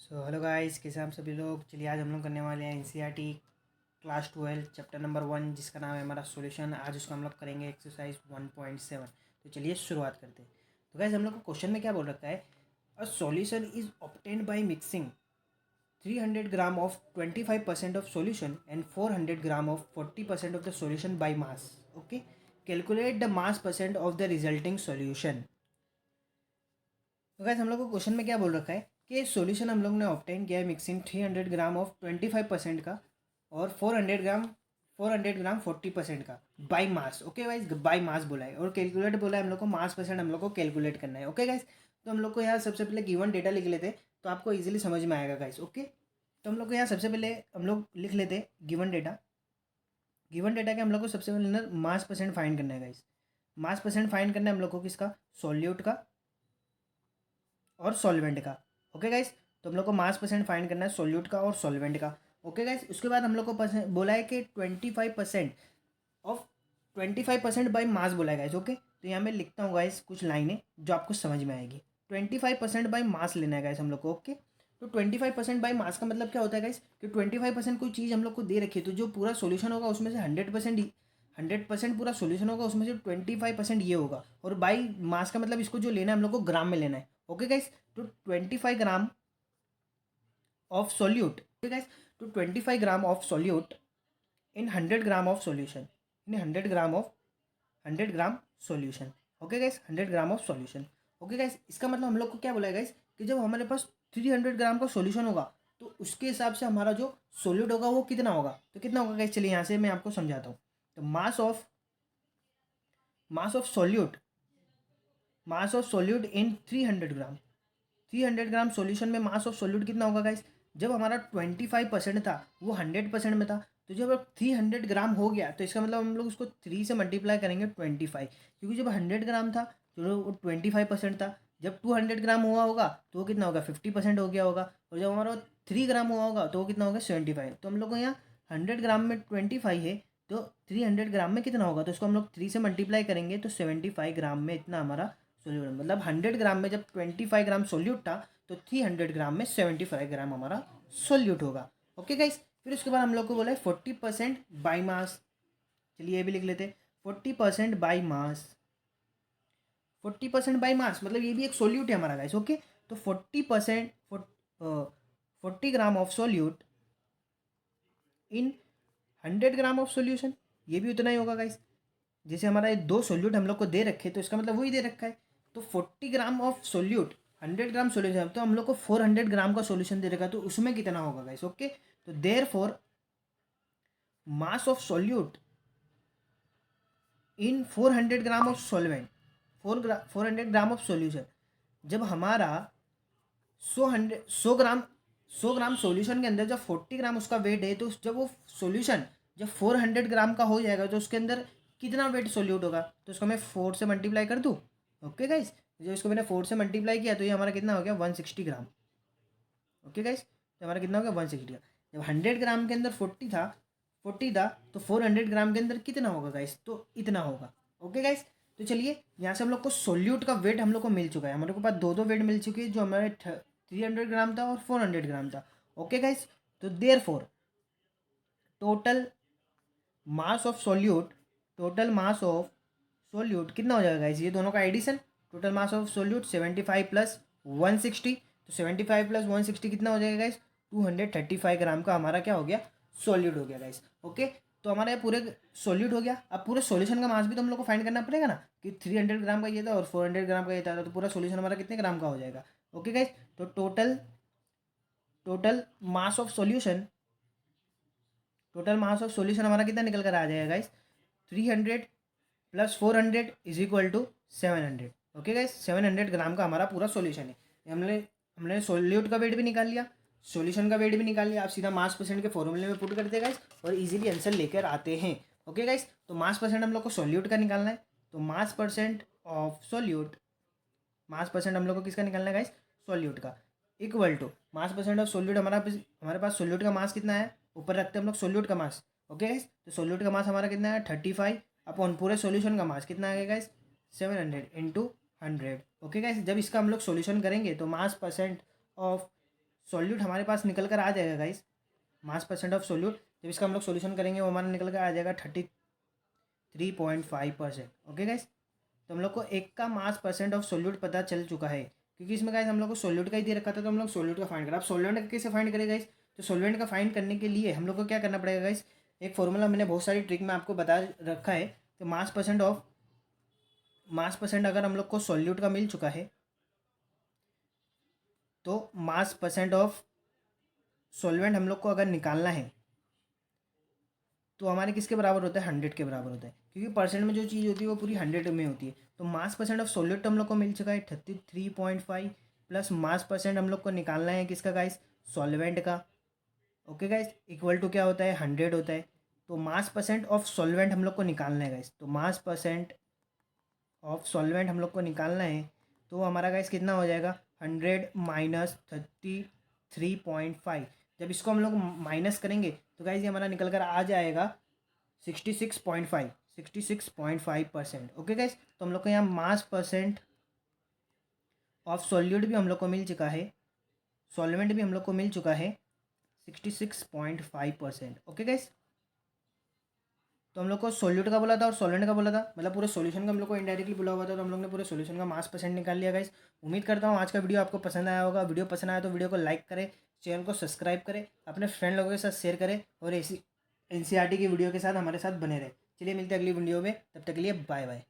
Hello guys, कैसे हैं हम सभी लोग। चलिए आज हम लोग करने वाले हैं एनसीईआरटी क्लास 12 चैप्टर नंबर 1, जिसका नाम है हमारा सॉल्यूशन। आज उसका हम लोग करेंगे एक्सरसाइज 1.7। तो चलिए शुरुआत करते हैं। तो गाइस हम लोग को क्वेश्चन में क्या बोल रखा है, a solution is obtained by mixing 300 gram of 25% of solution and 400 gram of 40% of the solution by mass. Okay, calculate the mass percent of the resulting solution. तो गाइस हम लोग को क्वेश्चन में क्या बोल रखा है कि सॉल्यूशन हम लोग ने ऑब्टेन किया है मिक्सिंग 300 ग्राम ऑफ 25% का और 400 ग्राम 40% का by mass. Okay guys, by mass बोला है और कैलकुलेट बोला है हम लोग को, मास परसेंट हम लोग को कैलकुलेट करना है। ओके गाइस, तो हम लोग को यहाँ सबसे पहले गिवन डेटा लिख लेते हैं तो आपको ईजिली समझ में आएगा गाइस। ओके, तो हम लोग को यहाँ सबसे पहले हम लोग लिख लेते हैं गिवन डेटा। गिवन डेटा के हम लोग को सबसे पहले ना मास परसेंट फाइंड करना है गाइस। मास परसेंट फाइंड करना है हम लोग को किसका, सॉल्यूट का और सॉल्वेंट का। ओके गाइस, तो हम लोग को मास परसेंट फाइंड करना है सॉल्यूट का और सॉल्वेंट का। ओके गाइस, उसके बाद हम लोग को बोला है कि 25% ऑफ 25% बाई मास बोला है गाइस। ओके, तो यहाँ मैं लिखता हूँ गाइस कुछ लाइनें जो आपको समझ में आएगी। 25% बाई मास लेना है गाइस हम लोग को। ओके, तो 25% बाई मास का मतलब क्या होता है गाइस कि 25% कोई चीज़ हम लोग को दे रखी है, तो जो पूरा सोल्यूशन होगा उसमें से 100% पूरा सोल्यूशन होगा, उसमें से 25% ये होगा। और बाई मास का मतलब इसको जो लेना है हम लोग को ग्राम में लेना है। ओके गाइस, तो 25 gram of solute. Okay guys, तो 25 gram of solute in 100 gram of solution, in 100 gram solution. Okay guys, 100 gram of solution. Okay guys, इसका मतलब हम लोग को क्या बोला है गाइस कि जब हमारे पास 300 ग्राम का सॉल्यूशन होगा तो उसके हिसाब से हमारा जो सोल्यूट होगा वो कितना होगा, तो कितना होगा गाइस, चलिए यहाँ से मैं आपको समझाता हूँ। तो मास of solute, mass of solute in 300 gram, 300 gram solution में मास ऑफ सोल्यूट कितना होगा गाइस। जब हमारा 25% था वो 100% में था, तो जब 300 ग्राम हो गया तो इसका मतलब हम लोग उसको 3 से मल्टीप्लाई करेंगे 25, क्योंकि जब 100 ग्राम था तो वो 25% था। जब 200 ग्राम हुआ होगा तो वो कितना होगा, 50% हो गया होगा। और जब हमारा 3 ग्राम हुआ होगा तो वो कितना होगा, 75। तो हम लोग को यहाँ 100 ग्राम में 25 है, तो 300 ग्राम में कितना होगा, तो इसको हम लोग 3 से मल्टीप्लाई करेंगे तो 75 ग्राम में इतना हमारा सोल्यूट, मतलब 100 ग्राम में जब 25 ग्राम सोल्यूट था तो 300 ग्राम में 75 ग्राम हमारा सोल्यूट होगा। ओके गाइस, फिर उसके बाद हम लोग को बोला है 40% बाई मास। चलिए ये भी लिख लेते हैं, 40% बाई मास। 40% बाई मास मतलब ये भी एक सोल्यूट है हमारा गाइस। ओके, तो 40 gram of solute in 100 gram of solution, ये भी उतना ही होगा गाइस। जैसे हमारा ये दो सोल्यूट हम लोग को दे रखे तो इसका मतलब वही दे रखा है। तो 40 gram of solute, 100 gram solution, तो हम लोग को 400 ग्राम का सोल्यूशन दे रखा है, तो उसमें कितना होगा गाइस। ओके, तो therefore mass of solute in 400 gram of solvent, 400 gram of solution, जब हमारा 100 ग्राम सॉल्यूशन के अंदर जब 40 ग्राम उसका वेट है, तो जब वो सॉल्यूशन जब 400 ग्राम का हो जाएगा तो उसके अंदर कितना वेट सोल्यूट होगा, तो उसको मैं 4 से मल्टीप्लाई कर दूँ। ओके गाइस, जब इसको मैंने 4 से मल्टीप्लाई किया तो ये हमारा कितना हो गया, 160 ग्राम। ओके गाइस, तो हमारा कितना हो गया, 160 ग्राम। जब 100 ग्राम के अंदर 40 था तो 400 ग्राम के अंदर कितना होगा गाइस, तो इतना होगा। ओके गाइस, तो चलिए यहाँ से हम लोग को सोल्यूट का वेट हम लोग को मिल चुका है। हमारे को पास दो दो वेट मिल चुके हैं, जो हमारे 300 ग्राम था और 400 ग्राम था। ओके गाइस, तो therefore total mass of solute, total mass of solute कितना हो जाएगा गाइस, ये दोनों का addition. Total mass of solute 75 plus 160, तो 75 प्लस 160 कितना हो जाएगा गाइस, 235 ग्राम का हमारा क्या हो गया, सोल्यूट हो गया गाइस। ओके, तो हमारा ये पूरे सोल्यूट हो गया। अब पूरे सॉल्यूशन का मास भी तो हम लोग को फाइंड करना पड़ेगा ना, कि 300 ग्राम का ये था और 400 ग्राम का ये था, तो पूरा सॉल्यूशन हमारा कितने ग्राम का हो जाएगा। ओके गाइस, तो total total mass of solution, total mass of solution हमारा कितना निकल कर आ जाएगा guys, 300 plus 400 is equal to 700। Okay guys, 700 gram का हमारा पूरा सॉल्यूशन है। हमने हमने सोल्यूट का वेट भी निकाल लिया, सॉल्यूशन का वेट भी निकाल लिया। आप सीधा मास परसेंट के फॉर्मूले में पुट करते हैं गाइस और इजीली आंसर लेकर आते हैं। ओके गाइस, तो मास परसेंट हम लोग को सोल्यूट का निकालना है, तो mass percent of solute, mass percent हम लोग को किसका निकालना है गाइस, सोल्यूट का, equal to mass percent of solute. हमारे पास सोल्यूट का मास कितना है, ऊपर रखते हैं हम लोग सोल्यूट का मास। ओके गाइस, तो सोल्यूट का मास हमारा कितना है, 35 अपॉन पूरे सोल्यूशन का मास कितना आएगा गाइस, 700 इंटू 100। ओके गाइस, जब इसका हम लोग सोल्यूशन करेंगे तो मास परसेंट ऑफ सॉल्यूट हमारे पास निकल कर आ जाएगा guys, mass percent of solute जब इसका हम लोग सोल्यूशन करेंगे वो हमारा निकल कर आ जाएगा 33.5%। ओके गाइस, तो हम लोग को एक का मास परसेंट ऑफ सोल्यूट पता चल चुका है, क्योंकि इसमें गाइस हम लोग को सोल्यूट का ही दे रखा था, तो हम लोग सोल्यूट का फाइंड करा। अब सोल्वेंट का कैसे फाइंड करें गाइस? तो सोल्वेंट का फाइंड करने के लिए हम लोग को क्या करना पड़ेगा गाइस, एक फॉर्मूला मैंने बहुत सारी ट्रिक में आपको बता रखा है। तो मास परसेंट अगर हम लोग को सोल्यूट का मिल चुका है, तो मास परसेंट ऑफ सॉल्वेंट हम लोग को अगर निकालना है तो हमारे किसके बराबर होता है? 100 के बराबर होता है, क्योंकि परसेंट में जो चीज़ होती है वो पूरी 100 में होती है। तो मास परसेंट ऑफ सॉल्यूट हम लोग को मिल चुका है 33.5 प्लस मास परसेंट हम लोग को निकालना है किसका गाइस? सॉल्वेंट का। ओके गाइस, इक्वल टू क्या होता है? 100 होता है। तो मास परसेंट ऑफ सॉल्वेंट हम लोग को निकालना है गाइस, तो मास परसेंट ऑफ सॉल्वेंट हम लोग को निकालना है, तो हमारा गाइस कितना हो जाएगा? 100 माइनस 33.5। जब इसको हम लोग माइनस करेंगे तो गाइस ये हमारा निकल कर आ जाएगा 66.5%। ओके गाइस, तो हम लोग को यहाँ मास परसेंट ऑफ सॉल्यूट भी हम लोग को मिल चुका है, सॉल्वेंट भी हम लोग को मिल चुका है 66.5%। ओके गाइस, तो हम लोग को सोल्यूट का बोला था और सॉल्वेंट का बोला था, मतलब पूरे सॉल्यूशन का हम लोग को इनडायरेक्टली बोला हुआ था, तो हम लोग ने पूरे सॉल्यूशन का मास परसेंट निकाल लिया गाइस। उम्मीद करता हूँ आज का वीडियो आपको पसंद आया होगा। वीडियो पसंद आया तो वीडियो को लाइक करें, चैनल को सब्सक्राइब करें, अपने फ्रेंड लोगों के साथ शेयर करें और ऐसी एनसीईआरटी की वीडियो के साथ हमारे साथ बने रहे। चलिए मिलते हैं अगली वीडियो में, तब तक के लिए बाय बाय।